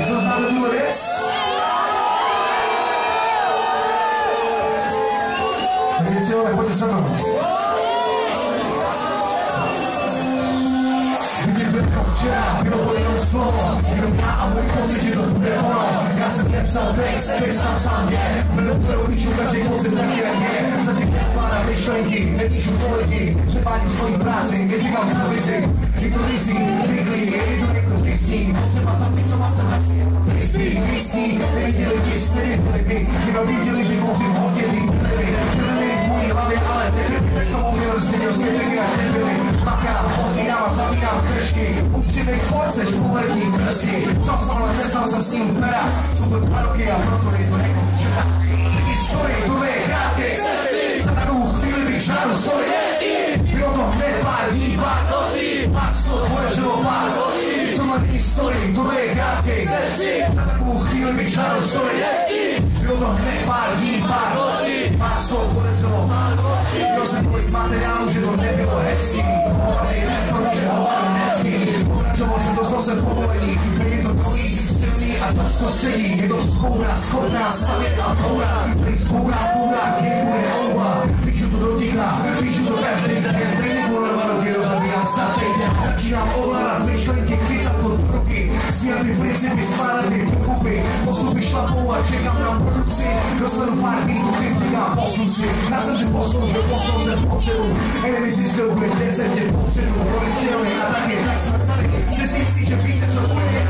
Co znáte tuhle věc? Tak jestli jo, tak pojďte se mnou. Včera bylo to jenom slovo, jenom já a můj pocit, že to bude ono. Já jsem nepsal text napsal mě, jmenou píšu každý pocit taky jak je. Zatím nepára myšlenky, nepíšu pohledy, přepádím svoji práci, nečekám v televizi. Někdo vysí, rychlý, někdo vysní, potřeba zapisovat se na cíl. Vysí, neviděli ti spirituality, jenom viděli, že mohli hodně ty byli v mojí hlavě, ale nebyli, tak jsem uměl, že měl světlky a nebyli. Makám, odkýdám a zavírám kršky, upřímnej porceš, pohlední prsty. Zapsal, ale neznal jsem sílu pera, jsou to 2 roky a proto je to jako včera. Historii, tohle je krátký, za takovou chvíli bych žádnou story. Bylo to hned pár dní, pár nocí, pár slov, podařilo pár nocí. Tohle není story, tohle je krátký, za takovou chvíli bych žádnou story. Bylo to hned pár dní, pár nocí, pár slov, podařilo pár nocí. Měl jsem tolik materiálu, že to nebylo hezký, ale nejde, protože hovado nesmí. Pokračoval jsem to zase povolení, je to druhý, silný a to sedí. Je to vzkoura, schopná stavět a poura, prý zbourá, kde bude ouba. Píšu to dotýká, píšu to každý den, denní po 2 roky rozabírám startej den. Začínám ovládat myšlenky, chytat to do ruky, sníhat ty principy, skládat ty kupy, postupy šlapou a čekám na produkci. Dostanu pár beatů, tím říkám posun si, já jsem si poslul, že poslul jsem potřebu. Enemy systém bude decentně potřebu, proletěli a taky, tak jsme tady, jste si jistý, že víte, co bude.